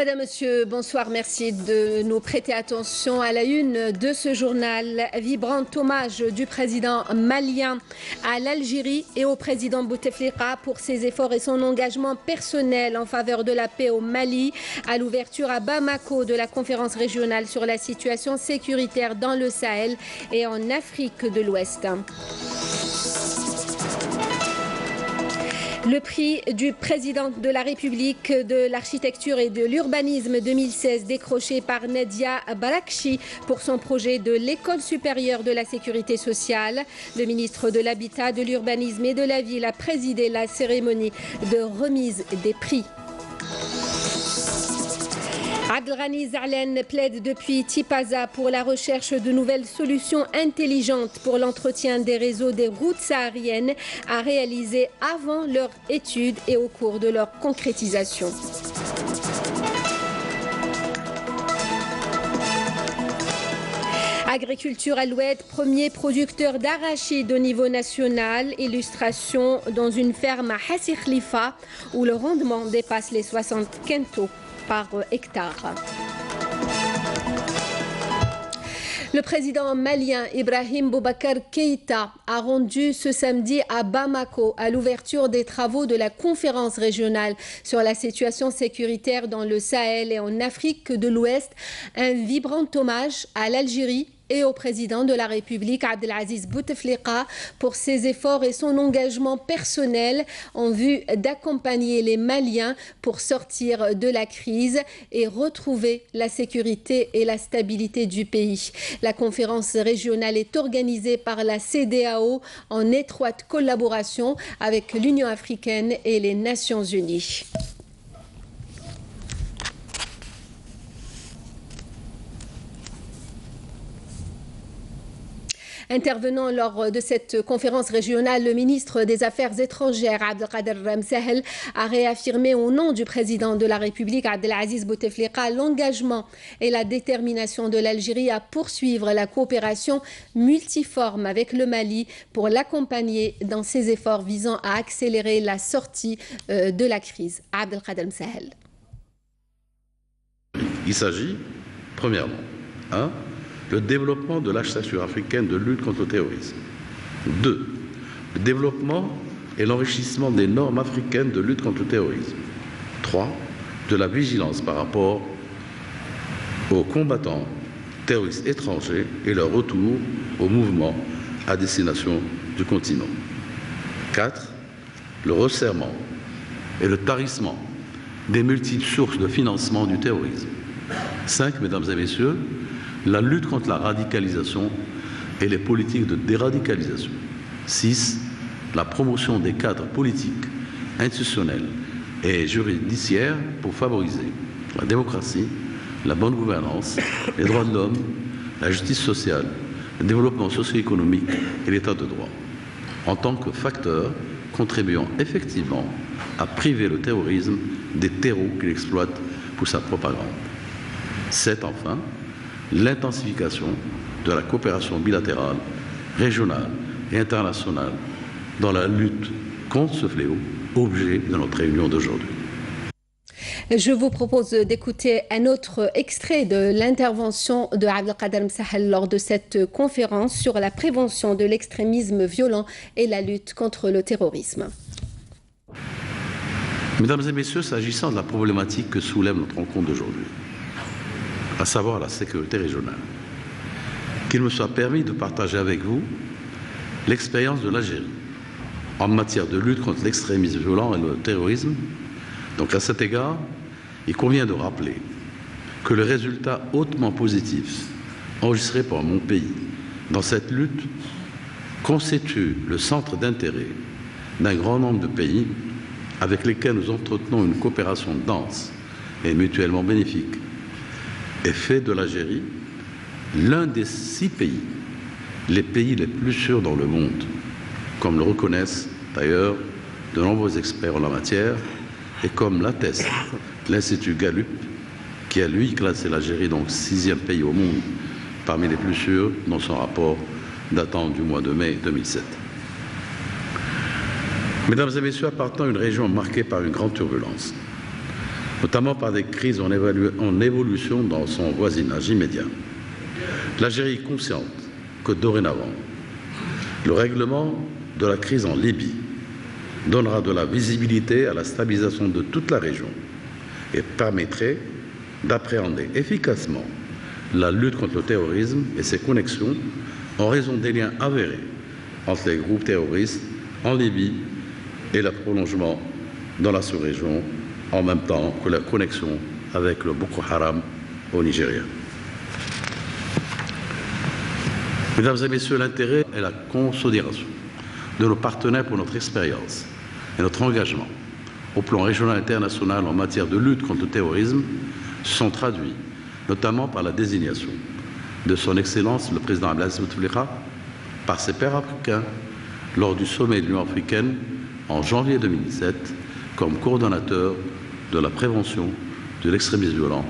Madame, Monsieur, bonsoir. Merci de nous prêter attention à la une de ce journal. Vibrant hommage du président malien à l'Algérie et au président Bouteflika pour ses efforts et son engagement personnel en faveur de la paix au Mali, à l'ouverture à Bamako de la conférence régionale sur la situation sécuritaire dans le Sahel et en Afrique de l'Ouest. Le prix du président de la République de l'architecture et de l'urbanisme 2016 décroché par Nadia Barakchi pour son projet de l'école supérieure de la sécurité sociale. Le ministre de l'Habitat, de l'Urbanisme et de la Ville a présidé la cérémonie de remise des prix. Abdelghani Zahlen plaide depuis Tipaza pour la recherche de nouvelles solutions intelligentes pour l'entretien des réseaux des routes sahariennes à réaliser avant leur étude et au cours de leur concrétisation. Agriculture Alouette, premier producteur d'arachide au niveau national. Illustration dans une ferme à Hassi Khalifa où le rendement dépasse les 60 quintaux par hectare. Le président malien Ibrahim Boubacar Keïta a rendu ce samedi à Bamako à l'ouverture des travaux de la conférence régionale sur la situation sécuritaire dans le Sahel et en Afrique de l'Ouest un vibrant hommage à l'Algérie et au président de la République Abdelaziz Bouteflika pour ses efforts et son engagement personnel en vue d'accompagner les Maliens pour sortir de la crise et retrouver la sécurité et la stabilité du pays. La conférence régionale est organisée par la CEDEAO en étroite collaboration avec l'Union africaine et les Nations unies. Intervenant lors de cette conférence régionale, le ministre des Affaires étrangères, Abdelkader Ramsahel, a réaffirmé au nom du président de la République, Abdelaziz Bouteflika, l'engagement et la détermination de l'Algérie à poursuivre la coopération multiforme avec le Mali pour l'accompagner dans ses efforts visant à accélérer la sortie de la crise. Abdelkader Ramsahel. Il s'agit, premièrement, le développement de l'architecture africaine de lutte contre le terrorisme. 2. Le développement et l'enrichissement des normes africaines de lutte contre le terrorisme. 3. De la vigilance par rapport aux combattants terroristes étrangers et leur retour au mouvement à destination du continent. 4. Le resserrement et le tarissement des multiples sources de financement du terrorisme. 5. Mesdames et messieurs, la lutte contre la radicalisation et les politiques de déradicalisation. 6. La promotion des cadres politiques, institutionnels et judiciaires pour favoriser la démocratie, la bonne gouvernance, les droits de l'homme, la justice sociale, le développement socio-économique et l'état de droit, en tant que facteur contribuant effectivement à priver le terrorisme des terreaux qu'il exploite pour sa propagande. 7. Enfin, l'intensification de la coopération bilatérale, régionale et internationale dans la lutte contre ce fléau, objet de notre réunion d'aujourd'hui. Je vous propose d'écouter un autre extrait de l'intervention de Abdelkader Ramsahel lors de cette conférence sur la prévention de l'extrémisme violent et la lutte contre le terrorisme. Mesdames et messieurs, s'agissant de la problématique que soulève notre rencontre d'aujourd'hui, à savoir la sécurité régionale, qu'il me soit permis de partager avec vous l'expérience de l'Algérie en matière de lutte contre l'extrémisme violent et le terrorisme. Donc à cet égard, il convient de rappeler que le résultat hautement positif enregistré par mon pays dans cette lutte constitue le centre d'intérêt d'un grand nombre de pays avec lesquels nous entretenons une coopération dense et mutuellement bénéfique, et fait de l'Algérie l'un des 6 pays, les pays les plus sûrs dans le monde, comme le reconnaissent d'ailleurs de nombreux experts en la matière, et comme l'atteste l'Institut Gallup, qui a lui classé l'Algérie donc 6e pays au monde parmi les plus sûrs dans son rapport datant du mois de mai 2007. Mesdames et messieurs, appartenant à une région marquée par une grande turbulence, notamment par des crises en évolution dans son voisinage immédiat. L'Algérie est consciente que dorénavant, le règlement de la crise en Libye donnera de la visibilité à la stabilisation de toute la région et permettrait d'appréhender efficacement la lutte contre le terrorisme et ses connexions en raison des liens avérés entre les groupes terroristes en Libye et le prolongement dans la sous-région, en même temps que la connexion avec le Boko Haram au Nigeria. Mesdames et Messieurs, l'intérêt et la considération de nos partenaires pour notre expérience et notre engagement au plan régional et international en matière de lutte contre le terrorisme se sont traduits notamment par la désignation de son Excellence le président Abdelaziz Bouteflika par ses pairs africains lors du sommet de l'Union africaine en janvier 2017 comme coordonnateur de la prévention de l'extrémisme violent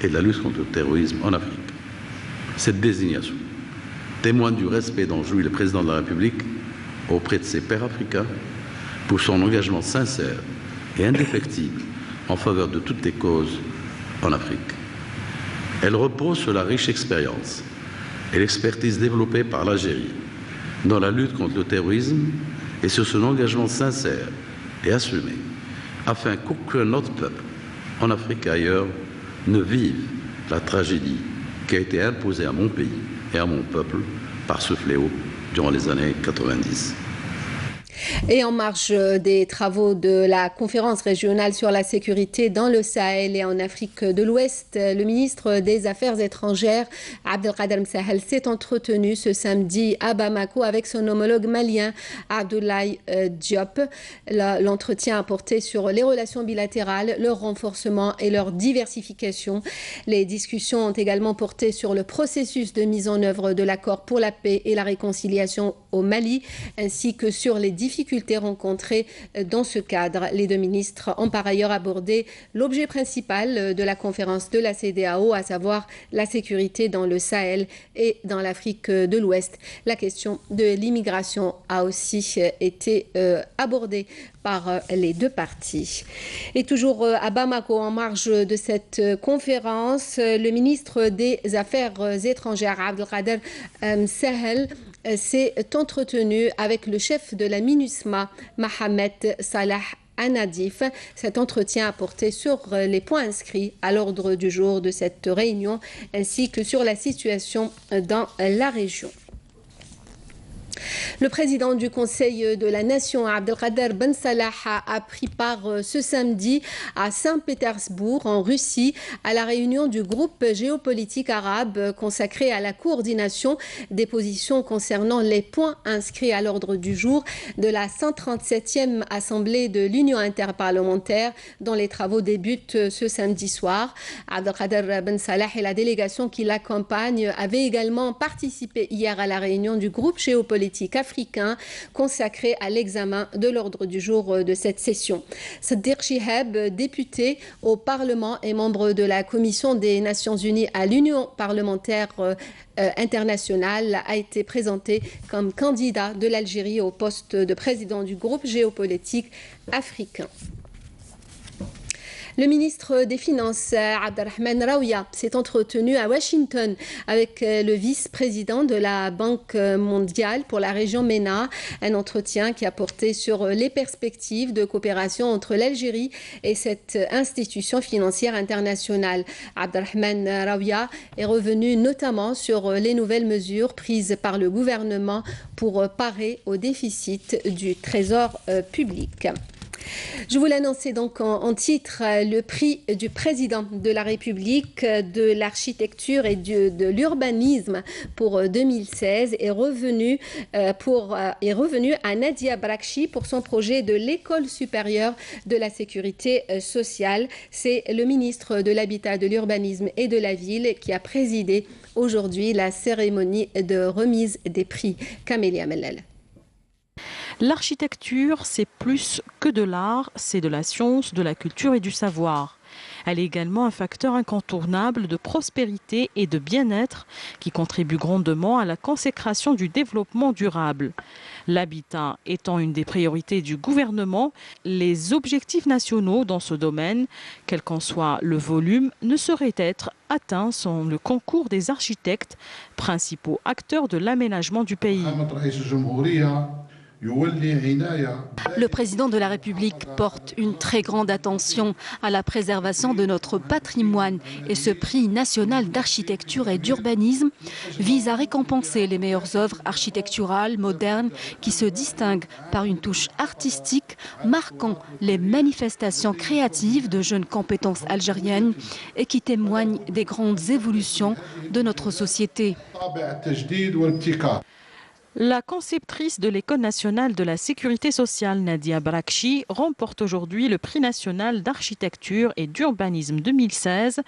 et de la lutte contre le terrorisme en Afrique. Cette désignation témoigne du respect dont jouit le président de la République auprès de ses pairs africains pour son engagement sincère et indéfectible en faveur de toutes les causes en Afrique. Elle repose sur la riche expérience et l'expertise développée par l'Algérie dans la lutte contre le terrorisme et sur son engagement sincère et assumé afin qu'aucun autre peuple en Afrique et ailleurs ne vive la tragédie qui a été imposée à mon pays et à mon peuple par ce fléau durant les années 90. Et en marge des travaux de la conférence régionale sur la sécurité dans le Sahel et en Afrique de l'Ouest, le ministre des Affaires étrangères, Abdelkader Msahel, s'est entretenu ce samedi à Bamako avec son homologue malien, Abdoulaye Diop. L'entretien a porté sur les relations bilatérales, leur renforcement et leur diversification. Les discussions ont également porté sur le processus de mise en œuvre de l'accord pour la paix et la réconciliation au Mali, ainsi que sur les difficultés rencontrées dans ce cadre. Les deux ministres ont par ailleurs abordé l'objet principal de la conférence de la CEDEAO, à savoir la sécurité dans le Sahel et dans l'Afrique de l'Ouest. La question de l'immigration a aussi été abordée par les deux parties. Et toujours à Bamako, en marge de cette conférence, le ministre des Affaires étrangères, Abdelkader Msahel, s'est entretenu avec le chef de la MINUSMA, Mohamed Salah Anadif. Cet entretien a porté sur les points inscrits à l'ordre du jour de cette réunion, ainsi que sur la situation dans la région. Le président du Conseil de la Nation, Abdelkader Ben Salah, a pris part ce samedi à Saint-Pétersbourg, en Russie, à la réunion du groupe géopolitique arabe consacré à la coordination des positions concernant les points inscrits à l'ordre du jour de la 137e Assemblée de l'Union interparlementaire, dont les travaux débutent ce samedi soir. Abdelkader Ben Salah et la délégation qui l'accompagne avaient également participé hier à la réunion du groupe géopolitique africain consacré à l'examen de l'ordre du jour de cette session. Sadiq Chihab, député au Parlement et membre de la Commission des Nations Unies à l'Union parlementaire internationale, a été présenté comme candidat de l'Algérie au poste de président du groupe géopolitique africain. Le ministre des Finances, Abdelrahman Raouia, s'est entretenu à Washington avec le vice-président de la Banque mondiale pour la région MENA. Un entretien qui a porté sur les perspectives de coopération entre l'Algérie et cette institution financière internationale. Abdelrahman Raouia est revenu notamment sur les nouvelles mesures prises par le gouvernement pour parer au déficit du trésor public. Je vous l'annonçais donc en titre, le prix du président de la République de l'architecture et de l'urbanisme pour 2016 est revenu à Nadia Brakchi pour son projet de l'école supérieure de la sécurité sociale. C'est le ministre de l'Habitat, de l'Urbanisme et de la Ville qui a présidé aujourd'hui la cérémonie de remise des prix. Camélia Mellel. L'architecture, c'est plus que de l'art, c'est de la science, de la culture et du savoir. Elle est également un facteur incontournable de prospérité et de bien-être qui contribue grandement à la consécration du développement durable. L'habitat étant une des priorités du gouvernement, les objectifs nationaux dans ce domaine, quel qu'en soit le volume, ne sauraient être atteints sans le concours des architectes, principaux acteurs de l'aménagement du pays. Le président de la République porte une très grande attention à la préservation de notre patrimoine et ce prix national d'architecture et d'urbanisme vise à récompenser les meilleures œuvres architecturales modernes qui se distinguent par une touche artistique marquant les manifestations créatives de jeunes compétences algériennes et qui témoignent des grandes évolutions de notre société. La conceptrice de l'École nationale de la sécurité sociale, Nadia Brakchi, remporte aujourd'hui le prix national d'architecture et d'urbanisme 2016,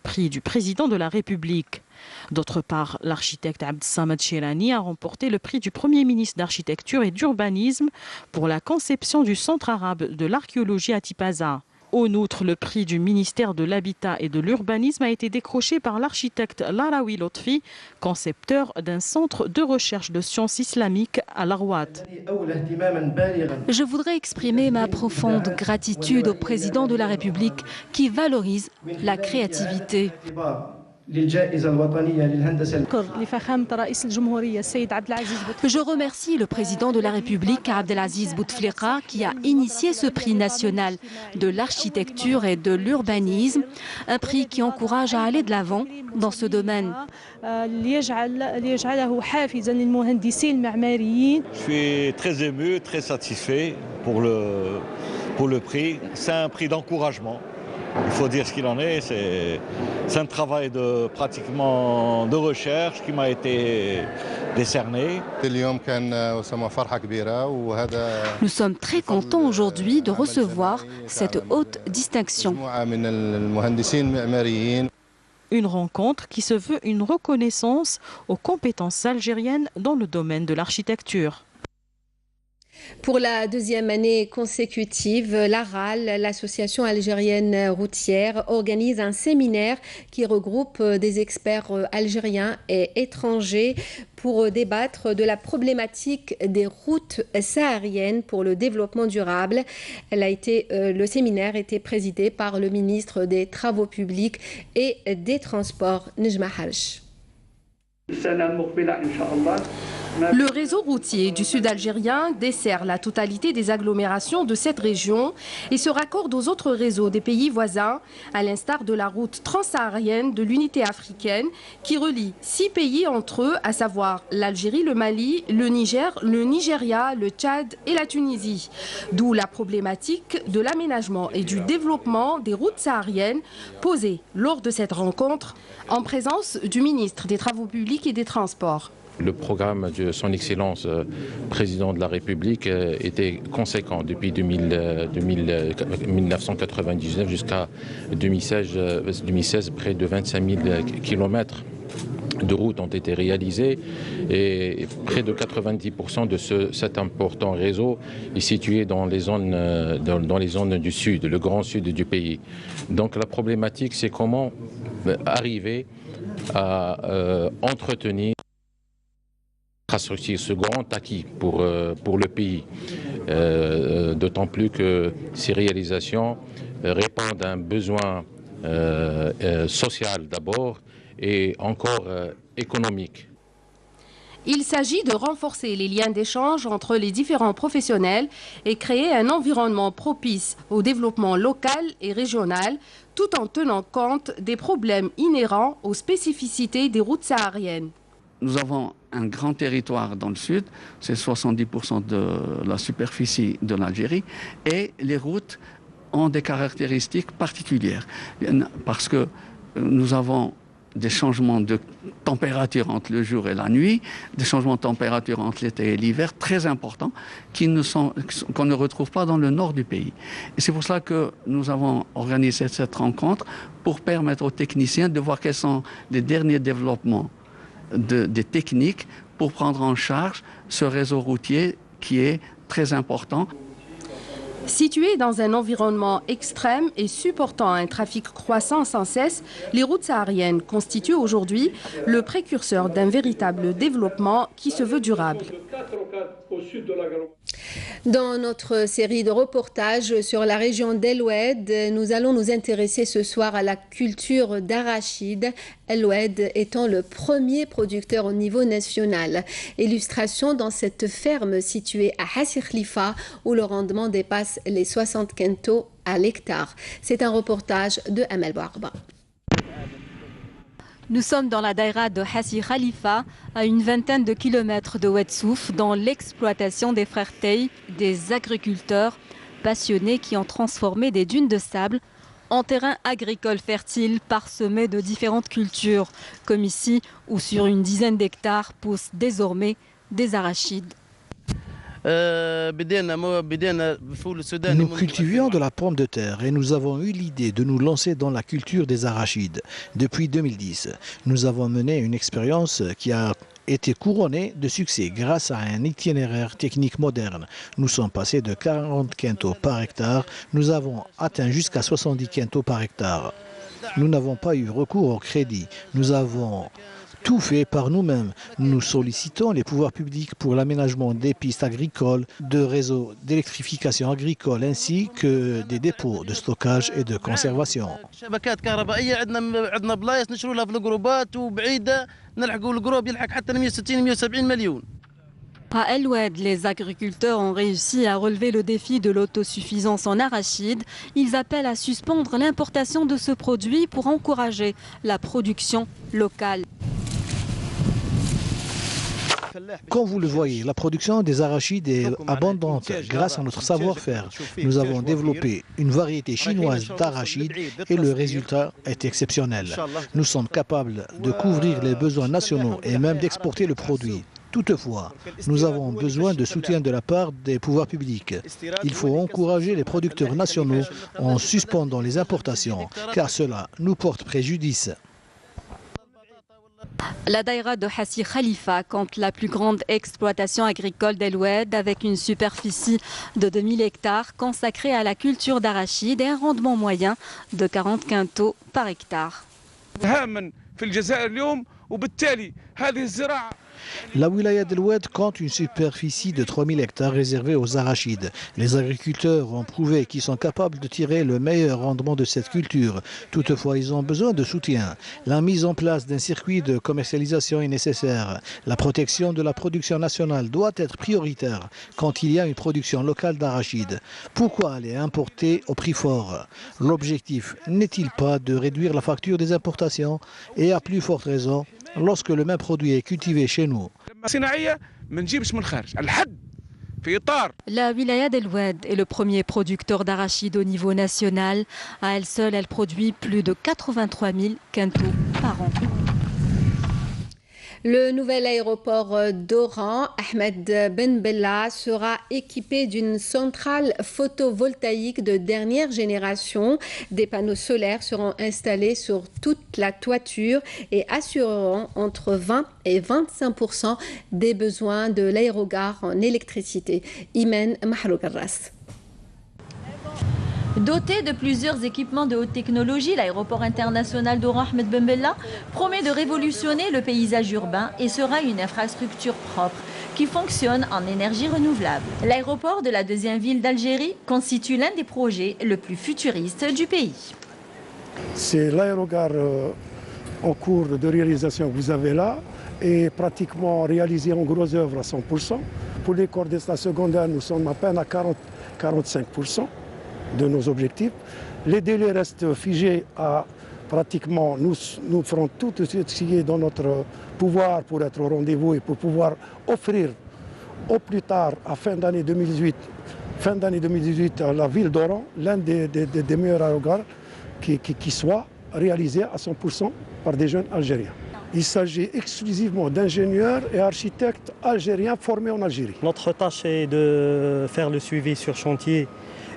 prix du président de la République. D'autre part, l'architecte Abd Samad Chirani a remporté le prix du Premier ministre d'architecture et d'urbanisme pour la conception du centre arabe de l'archéologie à Tipaza. En outre, le prix du ministère de l'Habitat et de l'Urbanisme a été décroché par l'architecte Larawi Lotfi, concepteur d'un centre de recherche de sciences islamiques à Larouat. Je voudrais exprimer ma profonde gratitude au président de la République qui valorise la créativité. Je remercie le président de la République, Abdelaziz Bouteflika, qui a initié ce prix national de l'architecture et de l'urbanisme, un prix qui encourage à aller de l'avant dans ce domaine. Je suis très ému, très satisfait pour le prix. C'est un prix d'encouragement. Il faut dire ce qu'il en est, c'est un travail de recherche qui m'a été décerné. Nous sommes très contents aujourd'hui de recevoir cette haute distinction. Une rencontre qui se veut une reconnaissance aux compétences algériennes dans le domaine de l'architecture. Pour la deuxième année consécutive, l'ARAL, l'Association algérienne routière, organise un séminaire qui regroupe des experts algériens et étrangers pour débattre de la problématique des routes sahariennes pour le développement durable. Le séminaire a été présidé par le ministre des Travaux publics et des Transports, Nejma Harj. Le réseau routier du sud algérien dessert la totalité des agglomérations de cette région et se raccorde aux autres réseaux des pays voisins, à l'instar de la route transsaharienne de l'unité africaine qui relie 6 pays entre eux, à savoir l'Algérie, le Mali, le Niger, le Nigeria, le Tchad et la Tunisie. D'où la problématique de l'aménagement et du développement des routes sahariennes posée lors de cette rencontre en présence du ministre des Travaux publics et des Transports. Le programme de son Excellence président de la République était conséquent depuis 1999 jusqu'à 2016, près de 25 000 kilomètres de routes ont été réalisées et près de 90% de cet important réseau est situé dans les zones du sud, le grand sud du pays. Donc la problématique, c'est comment arriver à entretenir ce grand acquis pour le pays, d'autant plus que ces réalisations répondent à un besoin social d'abord et encore économique. Il s'agit de renforcer les liens d'échange entre les différents professionnels et créer un environnement propice au développement local et régional, tout en tenant compte des problèmes inhérents aux spécificités des routes sahariennes. Nous avons un grand territoire dans le sud, c'est 70% de la superficie de l'Algérie, et les routes ont des caractéristiques particulières, parce que nous avons des changements de température entre le jour et la nuit, des changements de température entre l'été et l'hiver très importants qu'on ne retrouve pas dans le nord du pays. Et c'est pour cela que nous avons organisé cette rencontre pour permettre aux techniciens de voir quels sont les derniers développements des techniques pour prendre en charge ce réseau routier qui est très important. Situées dans un environnement extrême et supportant un trafic croissant sans cesse, les routes sahariennes constituent aujourd'hui le précurseur d'un véritable développement qui se veut durable. sud de l'Aglo. Dans notre série de reportages sur la région d'El Oued, nous allons nous intéresser ce soir à la culture d'arachide, El Oued étant le premier producteur au niveau national. Illustration dans cette ferme située à Hassi Khalifa où le rendement dépasse les 60 quintaux à l'hectare. C'est un reportage de Amal Bouarba. Nous sommes dans la daïra de Hassi Khalifa, à une vingtaine de kilomètres de Ouedsouf, dans l'exploitation des frères Tey, des agriculteurs passionnés qui ont transformé des dunes de sable en terrain agricole fertile parsemé de différentes cultures, comme ici où sur une dizaine d'hectares poussent désormais des arachides. Nous cultivions de la pomme de terre et nous avons eu l'idée de nous lancer dans la culture des arachides. Depuis 2010, nous avons mené une expérience qui a été couronnée de succès grâce à un itinéraire technique moderne. Nous sommes passés de 40 quintaux par hectare, nous avons atteint jusqu'à 70 quintaux par hectare. Nous n'avons pas eu recours au crédit, nous avons tout fait par nous-mêmes. Nous sollicitons les pouvoirs publics pour l'aménagement des pistes agricoles, de réseaux d'électrification agricole ainsi que des dépôts de stockage et de conservation. À El Oued, les agriculteurs ont réussi à relever le défi de l'autosuffisance en arachides. Ils appellent à suspendre l'importation de ce produit pour encourager la production locale. Comme vous le voyez, la production des arachides est abondante grâce à notre savoir-faire. Nous avons développé une variété chinoise d'arachides et le résultat est exceptionnel. Nous sommes capables de couvrir les besoins nationaux et même d'exporter le produit. Toutefois, nous avons besoin de soutien de la part des pouvoirs publics. Il faut encourager les producteurs nationaux en suspendant les importations, car cela nous porte préjudice. La daïra de Hassi Khalifa compte la plus grande exploitation agricole d'El Oued avec une superficie de 2000 hectares consacrée à la culture d'arachide et un rendement moyen de 40 quintaux par hectare. La wilaya d'El Oued compte une superficie de 3000 hectares réservée aux arachides. Les agriculteurs ont prouvé qu'ils sont capables de tirer le meilleur rendement de cette culture. Toutefois, ils ont besoin de soutien. La mise en place d'un circuit de commercialisation est nécessaire. La protection de la production nationale doit être prioritaire quand il y a une production locale d'arachides. Pourquoi aller importer au prix fort? L'objectif n'est-il pas de réduire la facture des importations et à plus forte raison lorsque le même produit est cultivé chez nous? La wilaya d'El Oued est le premier producteur d'arachides au niveau national. À elle seule, elle produit plus de 83 000 quintaux par an. Le nouvel aéroport d'Oran, Ahmed Ben Bella, sera équipé d'une centrale photovoltaïque de dernière génération. Des panneaux solaires seront installés sur toute la toiture et assureront entre 20 et 25% des besoins de l'aérogare en électricité. Imen Mahrougarras. Doté de plusieurs équipements de haute technologie, l'aéroport international d'Oran Ahmed Ben Bella promet de révolutionner le paysage urbain et sera une infrastructure propre qui fonctionne en énergie renouvelable. L'aéroport de la deuxième ville d'Algérie constitue l'un des projets le plus futuristes du pays. C'est l'aérogare en cours de réalisation que vous avez là et pratiquement réalisé en gros œuvre à 100%. Pour les corps d'État secondaires, nous sommes à peine à 40-45% de nos objectifs. Les délais restent figés à pratiquement, nous ferons tout ce qui est dans notre pouvoir pour être au rendez-vous et pour pouvoir offrir au plus tard, à fin d'année 2018, à la ville d'Oran, l'un des meilleurs aérogares qui soit réalisé à 100% par des jeunes Algériens. Il s'agit exclusivement d'ingénieurs et architectes algériens formés en Algérie. Notre tâche est de faire le suivi sur chantier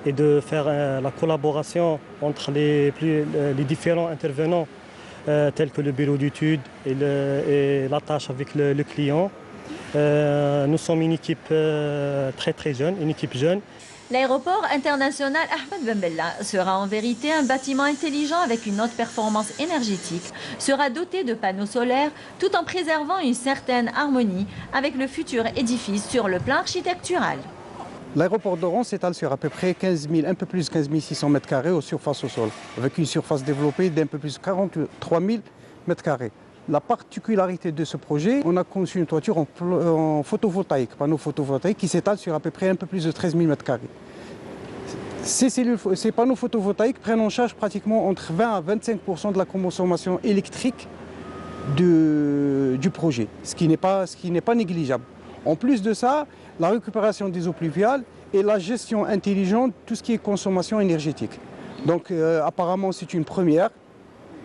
et de faire la collaboration entre les différents intervenants tels que le bureau d'études et la tâche avec le client. Nous sommes une équipe très jeune, une équipe jeune. L'aéroport international Ahmed Ben Bella sera en vérité un bâtiment intelligent avec une haute performance énergétique, sera doté de panneaux solaires tout en préservant une certaine harmonie avec le futur édifice sur le plan architectural. L'aéroport d'Oran s'étale sur à peu près un peu plus de 15 600 m² aux surfaces au sol, avec une surface développée d'un peu plus de 43 000 m². La particularité de ce projet, on a conçu une toiture en photovoltaïque, panneaux photovoltaïques qui s'étalent sur à peu près un peu plus de 13 000 m². Ces panneaux photovoltaïques prennent en charge pratiquement entre 20 à 25% de la consommation électrique du projet, ce qui n'est pas négligeable. En plus de ça, la récupération des eaux pluviales et la gestion intelligente de tout ce qui est consommation énergétique. Donc apparemment c'est une première.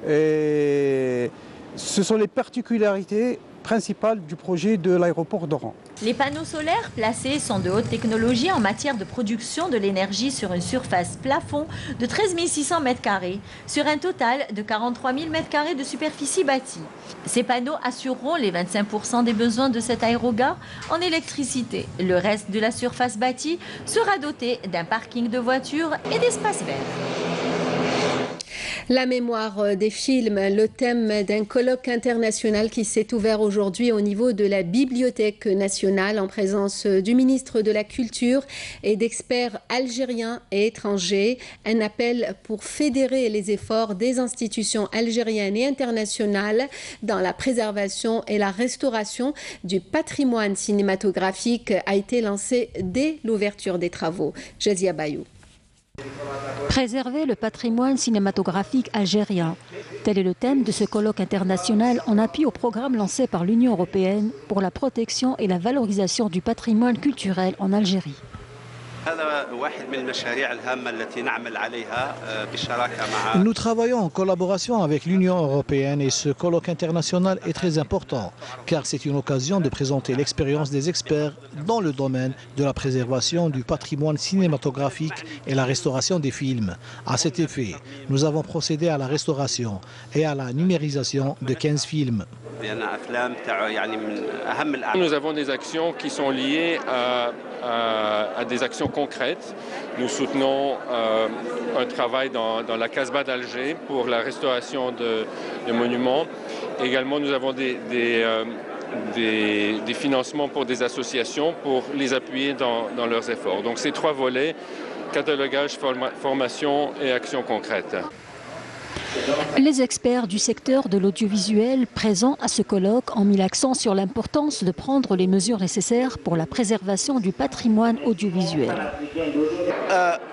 Et ce sont les particularités principales du projet de l'aéroport d'Oran. Les panneaux solaires placés sont de haute technologie en matière de production de l'énergie sur une surface plafond de 13 600 m² sur un total de 43 000 m² de superficie bâtie. Ces panneaux assureront les 25% des besoins de cette aérogare en électricité. Le reste de la surface bâtie sera doté d'un parking de voitures et d'espaces verts. La mémoire des films, le thème d'un colloque international qui s'est ouvert aujourd'hui au niveau de la Bibliothèque nationale en présence du ministre de la Culture et d'experts algériens et étrangers. Un appel pour fédérer les efforts des institutions algériennes et internationales dans la préservation et la restauration du patrimoine cinématographique a été lancé dès l'ouverture des travaux. Jazia Bayou. Préserver le patrimoine cinématographique algérien. Tel est le thème de ce colloque international en appui au programme lancé par l'Union européenne pour la protection et la valorisation du patrimoine culturel en Algérie. Nous travaillons en collaboration avec l'Union européenne et ce colloque international est très important car c'est une occasion de présenter l'expérience des experts dans le domaine de la préservation du patrimoine cinématographique et la restauration des films. À cet effet, nous avons procédé à la restauration et à la numérisation de 15 films. Nous avons des actions qui sont liées à des actions concrètes. Nous soutenons un travail dans la Casbah d'Alger pour la restauration de monuments. Également, nous avons des financements pour des associations pour les appuyer dans leurs efforts. Donc ces trois volets, catalogage, formation et actions concrètes. Les experts du secteur de l'audiovisuel présents à ce colloque ont mis l'accent sur l'importance de prendre les mesures nécessaires pour la préservation du patrimoine audiovisuel.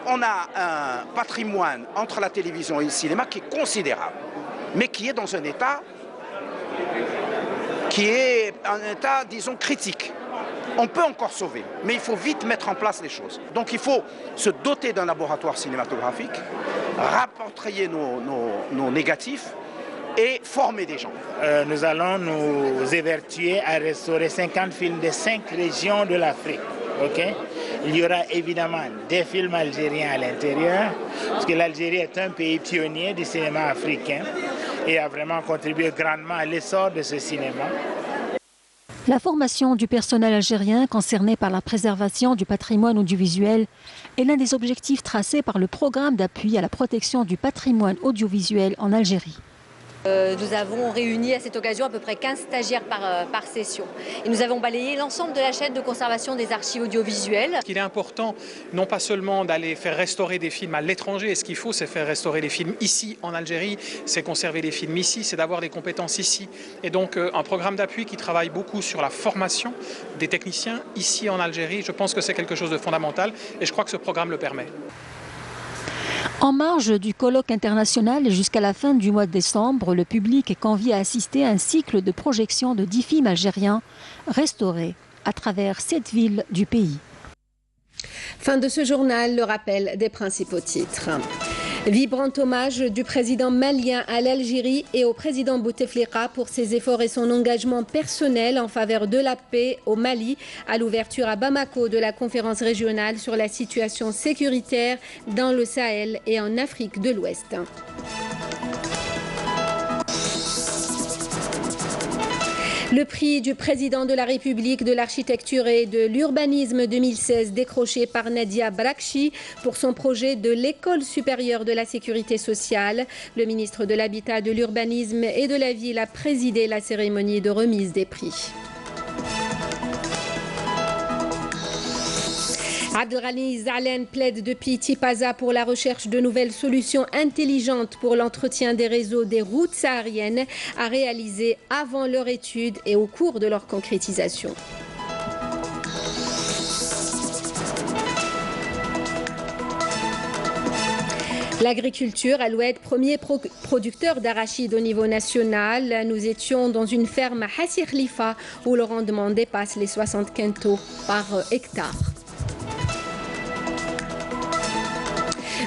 On a un patrimoine entre la télévision et le cinéma qui est considérable, mais qui est dans un état disons, critique. On peut encore sauver, mais il faut vite mettre en place les choses. Donc il faut se doter d'un laboratoire cinématographique, rapatrier nos négatifs et former des gens. Nous allons nous évertuer à restaurer 50 films de 5 régions de l'Afrique. Okay? Il y aura évidemment des films algériens à l'intérieur, parce que l'Algérie est un pays pionnier du cinéma africain et a vraiment contribué grandement à l'essor de ce cinéma. La formation du personnel algérien concerné par la préservation du patrimoine audiovisuel est l'un des objectifs tracés par le programme d'appui à la protection du patrimoine audiovisuel en Algérie. Nous avons réuni à cette occasion à peu près 15 stagiaires par session. Et nous avons balayé l'ensemble de la chaîne de conservation des archives audiovisuelles. Il est important non pas seulement d'aller faire restaurer des films à l'étranger, et ce qu'il faut c'est faire restaurer les films ici en Algérie, c'est conserver les films ici, c'est d'avoir des compétences ici. Et donc un programme d'appui qui travaille beaucoup sur la formation des techniciens ici en Algérie, je pense que c'est quelque chose de fondamental et je crois que ce programme le permet. En marge du colloque international et jusqu'à la fin du mois de décembre, le public est convié à assister à un cycle de projection de 10 films algériens restaurés à travers 7 villes du pays. Fin de ce journal, le rappel des principaux titres. Vibrant hommage du président malien à l'Algérie et au président Bouteflika pour ses efforts et son engagement personnel en faveur de la paix au Mali à l'ouverture à Bamako de la conférence régionale sur la situation sécuritaire dans le Sahel et en Afrique de l'Ouest. Le prix du président de la République de l'architecture et de l'urbanisme 2016 décroché par Nadia Brakchi pour son projet de l'école supérieure de la sécurité sociale. Le ministre de l'Habitat, de l'Urbanisme et de la Ville a présidé la cérémonie de remise des prix. Abdelghani Zalen plaide depuis Tipaza pour la recherche de nouvelles solutions intelligentes pour l'entretien des réseaux des routes sahariennes à réaliser avant leur étude et au cours de leur concrétisation. L'agriculture, Alouette, premier producteur d'arachide au niveau national. Nous étions dans une ferme à Hassi Khalifa où le rendement dépasse les 60 quintaux par hectare.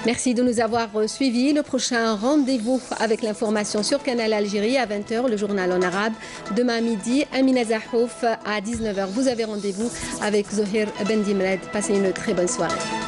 Merci de nous avoir suivis. Le prochain rendez-vous avec l'information sur Canal Algérie à 20h, le journal en arabe. Demain midi, Amina Zahouf à 19h. Vous avez rendez-vous avec Zohir Bendimred. Passez une très bonne soirée.